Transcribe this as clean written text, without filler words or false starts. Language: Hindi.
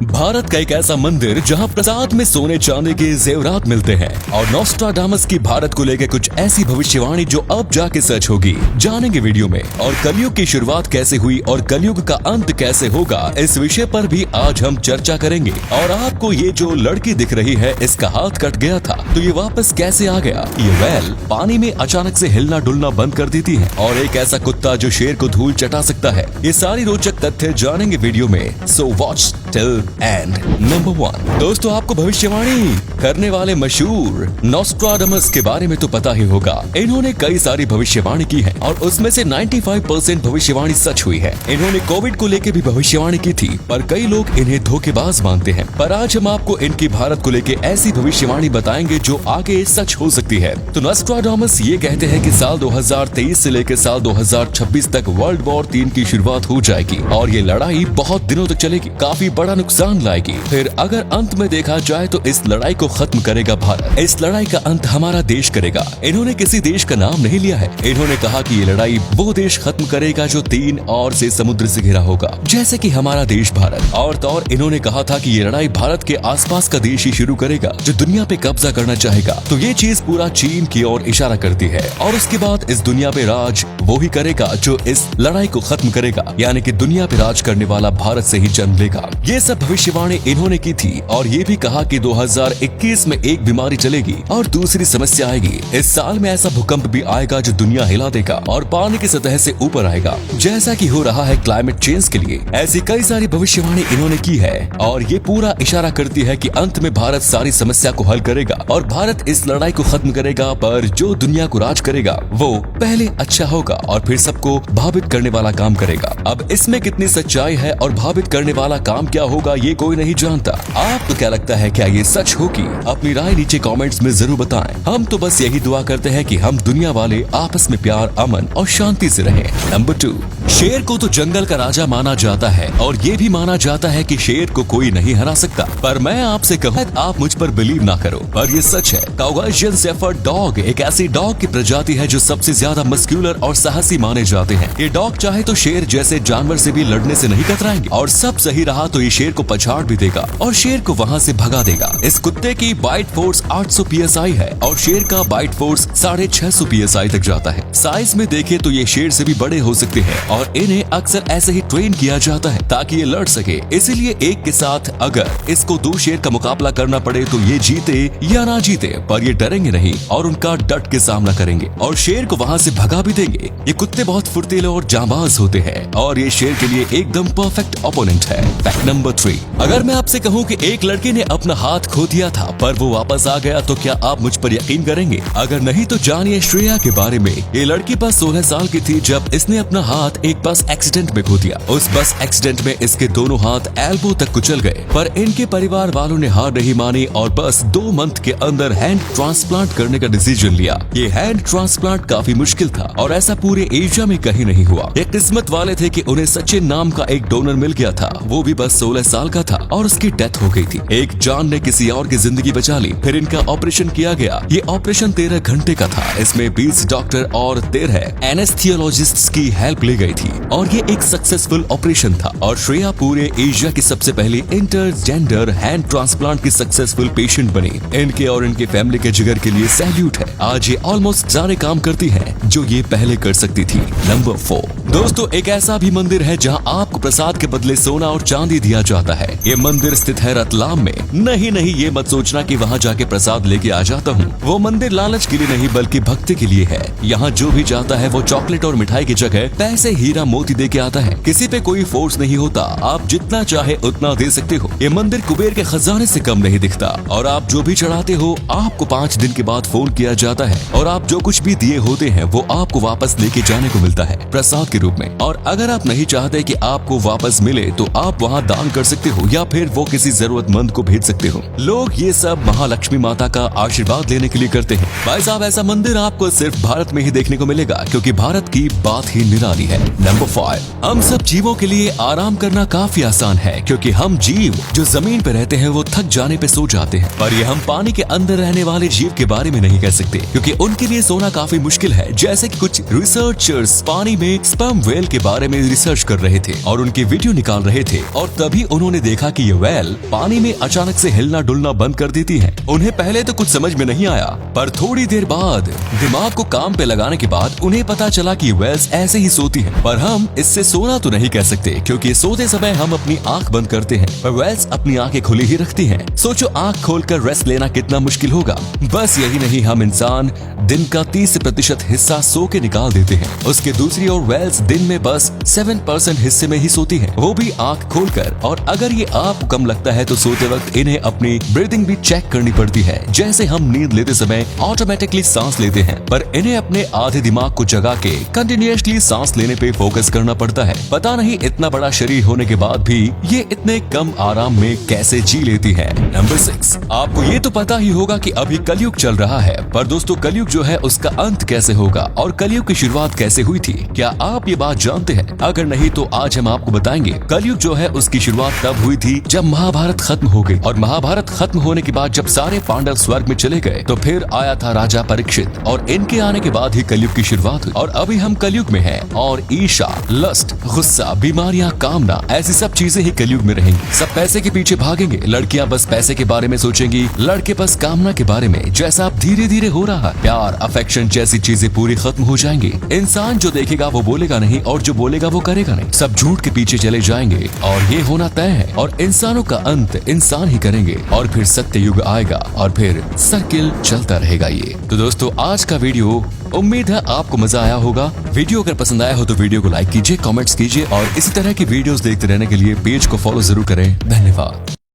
भारत का एक ऐसा मंदिर जहां प्रसाद में सोने चांदी के जेवरात मिलते हैं और नॉस्ट्राडामस की भारत को लेकर कुछ ऐसी भविष्यवाणी जो अब जाके सच होगी, जानेंगे वीडियो में। और कलयुग की शुरुआत कैसे हुई और कलयुग का अंत कैसे होगा, इस विषय पर भी आज हम चर्चा करेंगे। और आपको ये जो लड़की दिख रही है, इसका हाथ कट गया था तो ये वापस कैसे आ गया? ये वेल पानी में अचानक से हिलना डुलना बंद कर देती है और एक ऐसा कुत्ता जो शेर को धूल चटा सकता है। ये सारी रोचक तथ्य जानेंगे वीडियो में, so watch till and. Number 1, दोस्तों आपको भविष्यवाणी करने वाले मशहूर नॉस्ट्राडामस के बारे में तो पता ही होगा। इन्होंने कई सारी भविष्यवाणी की है और उसमें से 95% भविष्यवाणी सच हुई है। इन्होंने कोविड को लेकर भी भविष्यवाणी की थी, पर कई लोग इन्हें धोखेबाज मानते हैं। पर आज हम आपको इनकी भारत को लेकर ऐसी भविष्यवाणी बताएंगे जो आगे सच हो सकती है। तो नॉस्ट्राडामस ये कहते हैं कि साल 2023 से लेकर साल 2026 तक वर्ल्ड वॉर 3 की शुरुआत हो जाएगी और ये लड़ाई बहुत दिनों तक चलेगी, काफी बड़ा नुकसान लाएगी। फिर अगर अंत में देखा जाए तो इस लड़ाई को खत्म करेगा भारत। इस लड़ाई का अंत हमारा देश करेगा। इन्होंने किसी देश का नाम नहीं लिया है। इन्होंने कहा कि ये लड़ाई वो देश खत्म करेगा जो 3 ओर से समुद्र से घिरा होगा, जैसे कि हमारा देश भारत। और इन्होंने कहा था कि ये लड़ाई भारत के आसपास का देश ही शुरू करेगा जो दुनिया पे कब्जा करना चाहेगा। तो ये चीज पूरा चीन की ओर इशारा करती है और उसके बाद इस दुनिया पे राज वो ही करेगा जो इस लड़ाई को खत्म करेगा, यानी कि दुनिया पे राज करने वाला भारत से ही जन्म लेगा। ये सब भविष्यवाणी इन्होंने की थी और ये भी कहा कि 2021 में एक बीमारी चलेगी और दूसरी समस्या आएगी। इस साल में ऐसा भूकंप भी आएगा जो दुनिया हिला देगा और पानी की सतह से ऊपर आएगा, जैसा कि हो रहा है क्लाइमेट चेंज के लिए। ऐसी कई सारी भविष्यवाणी इन्होंने की है और ये पूरा इशारा करती है कि अंत में भारत सारी समस्या को हल करेगा और भारत इस लड़ाई को खत्म करेगा। पर जो दुनिया को राज करेगा वो पहले अच्छा होगा और फिर सबको भावित करने वाला काम करेगा। अब इसमें कितनी सच्चाई है और भावित करने वाला काम क्या होगा ये कोई नहीं जानता। आपको क्या लगता है, क्या ये सच होगी? अपनी राय नीचे कमेंट्स में जरूर बताएं। हम तो बस यही दुआ करते हैं कि हम दुनिया वाले आपस में प्यार, अमन और शांति से रहें। नंबर 2, शेर को तो जंगल का राजा माना जाता है और ये भी माना जाता है कि शेर को कोई नहीं हरा सकता। पर मैं आपसे कहूँ, आप मुझ पर बिलीव ना करो, पर ये सच है। काउगासियन शेफर्ड डॉग एक ऐसी डॉग की प्रजाति है जो सबसे ज्यादा मस्क्यूलर और साहसी माने जाते हैं। ये डॉग चाहे तो शेर जैसे जानवर से भी लड़ने से नहीं कतराएंगे और सब सही रहा तो ये शेर को पछाड़ भी देगा और शेर को वहाँ से भगा देगा। इस कुत्ते की बाइट फोर्स 800 PSI है और शेर का बाइट फोर्स 650 PSI तक जाता है। साइज में देखे तो ये शेर से भी बड़े हो सकते हैं और इन्हें अक्सर ऐसे ही ट्रेन किया जाता है ताकि ये लड़ सके। इसीलिए एक के साथ अगर इसको 2 शेर का मुकाबला करना पड़े तो ये जीते या ना जीते, पर ये डरेंगे नहीं और उनका डट के सामना करेंगे और शेर को वहाँ से भगा भी देंगे। ये कुत्ते बहुत फुर्तीले और जांबाज होते हैं और ये शेर के लिए एकदम परफेक्ट ओपोनेंट है। फैक्ट नंबर 3, अगर मैं आपसे कहूँ कि एक लड़के ने अपना हाथ खो दिया था पर वो वापस आ गया तो क्या आप मुझ पर यकीन करेंगे? अगर नहीं तो जानिए श्रेया के बारे में। ये लड़की बस 16 साल की थी जब इसने अपना हाथ एक बस एक्सीडेंट में खो दिया। उस बस एक्सीडेंट में इसके दोनों हाथ एल्बो तक कुचल गए, पर इनके परिवार वालों ने हार नहीं मानी और बस 2 मंथ के अंदर हैंड ट्रांसप्लांट करने का डिसीजन लिया। ये हैंड ट्रांसप्लांट काफी मुश्किल था और ऐसा पूरे एशिया में कहीं नहीं हुआ। एक किस्मत वाले थे कि उन्हें सचिन नाम का एक डोनर मिल गया था, वो भी बस 16 साल का था और उसकी डेथ हो गई थी। एक जान ने किसी और की जिंदगी बचा ली। फिर इनका ऑपरेशन किया गया। ये ऑपरेशन 13 घंटे का था। इसमें 20 डॉक्टर और 13 एनेस्थियोलॉजिस्ट्स की हेल्प ली गई थी और ये एक सक्सेसफुल ऑपरेशन था और श्रेया पूरे एशिया की सबसे पहली इंटरजेंडर हैंड ट्रांसप्लांट की सक्सेसफुल पेशेंट बनी। इनके और इनके फैमिली के जिगर के लिए सैल्यूट है। आज ये ऑलमोस्ट सारे काम करती है जो ये पहले कर सकती थी। नंबर 4, दोस्तों एक ऐसा भी मंदिर है जहां आपको प्रसाद के बदले सोना और चांदी दिया जाता है। ये मंदिर स्थित है रतलाम में। नहीं, ये मत सोचना कि वहां जाके प्रसाद लेके आ जाता हूँ। वो मंदिर लालच के लिए नहीं बल्कि भक्ति के लिए है। यहाँ जो भी जाता है वो चॉकलेट और मिठाई की जगह पैसे, हीरा मोती दे के आता है। किसी पे कोई फोर्स नहीं होता, आप जितना चाहे उतना दे सकते हो। ये मंदिर कुबेर के खजाने से कम नहीं दिखता और आप जो भी चढ़ाते हो आपको 5 दिन के बाद फोन किया जाता है और आप जो कुछ भी दिए होते हैं वो आपको वापस लेके जाने को मिलता है प्रसाद के रूप में। और अगर आप नहीं चाहते कि आपको वापस मिले तो आप वहाँ दान कर सकते हो या फिर वो किसी जरूरतमंद को भेज सकते हो। लोग ये सब महालक्ष्मी माता का आशीर्वाद लेने के लिए करते हैं। भाई साहब, ऐसा मंदिर आपको सिर्फ भारत में ही देखने को मिलेगा क्योंकि भारत की बात ही निराली है। नंबर 5, हम सब जीवों के लिए आराम करना काफी आसान है क्योंकि हम जीव जो जमीन पे रहते हैं वो थक जाने पे सो जाते हैं, पर ये हम पानी के अंदर रहने वाले जीव के बारे में नहीं कह सकते क्योंकि उनके लिए सोना काफी मुश्किल है। जैसे कि कुछ रिसर्चर्स पानी में स्पर्म वेल के बारे में रिसर्च कर रहे थे और उनकी वीडियो निकाल रहे थे और तब तभी उन्होंने देखा कि ये व्हेल पानी में अचानक से हिलना डुलना बंद कर देती हैं। उन्हें पहले तो कुछ समझ में नहीं आया, पर थोड़ी देर बाद दिमाग को काम पे लगाने के बाद उन्हें पता चला कि व्हेल्स ऐसे ही सोती हैं। पर हम इससे सोना तो नहीं कह सकते, क्योंकि सोते समय हम अपनी आंख बंद करते हैं, पर व्हेल्स अपनी आंखें खुली ही रखती हैं। सोचो आंख खोलकर रेस्ट लेना कितना मुश्किल होगा। बस यही नहीं, हम इंसान दिन का 30% हिस्सा सो के निकाल देते हैं। उसके दूसरी ओर व्हेल्स दिन में बस 7% हिस्से में ही सोती हैं, वो भी आंख खोलकर। और अगर ये आपको कम लगता है तो सोते वक्त इन्हें अपनी ब्रीदिंग भी चेक करनी पड़ती है। जैसे हम नींद लेते समय ऑटोमेटिकली सांस लेते हैं, पर इन्हें अपने आधे दिमाग को जगा के कंटिन्यूअसली सांस लेने पे फोकस करना पड़ता है। पता नहीं इतना बड़ा शरीर होने के बाद भी ये इतने कम आराम में कैसे जी लेती है। नंबर 6, आपको ये तो पता ही होगा कि अभी कलयुग चल रहा है, पर दोस्तों कलयुग जो है उसका अंत कैसे होगा और कलयुग की शुरुआत कैसे हुई थी, क्या आप ये बात जानते हैं? अगर नहीं तो आज हम आपको बताएंगे। कलयुग जो है उसकी शुरुआत तब हुई थी जब महाभारत खत्म हो गई, और महाभारत खत्म होने के बाद जब सारे पांडव स्वर्ग में चले गए तो फिर आया था राजा परीक्षित, और इनके आने के बाद ही कलयुग की शुरुआत हुई। और अभी हम कलयुग में हैं, और ईर्ष्या, लस्ट, गुस्सा, बीमारियां, कामना, ऐसी सब चीजें ही कलयुग में रहेंगी। सब पैसे के पीछे भागेंगे, लड़कियां बस पैसे के बारे में सोचेंगी, लड़के बस कामना के बारे में। जैसा अब धीरे धीरे हो रहा है, प्यार, अफेक्शन जैसी चीजें पूरी खत्म हो जाएंगी। इंसान जो देखेगा वो बोलेगा नहीं, और जो बोलेगा वो करेगा नहीं। सब झूठ के पीछे चले जाएंगे, और ये होना तय है। और इंसानों का अंत इंसान ही करेंगे, और फिर सत्य युग आएगा, और फिर सर्किल चलता रहेगा ये। तो दोस्तों आज का वीडियो उम्मीद है आपको मजा आया होगा। वीडियो अगर पसंद आया हो तो वीडियो को लाइक कीजिए, कमेंट्स कीजिए, और इसी तरह की वीडियोस देखते रहने के लिए पेज को फॉलो जरूर करें। धन्यवाद।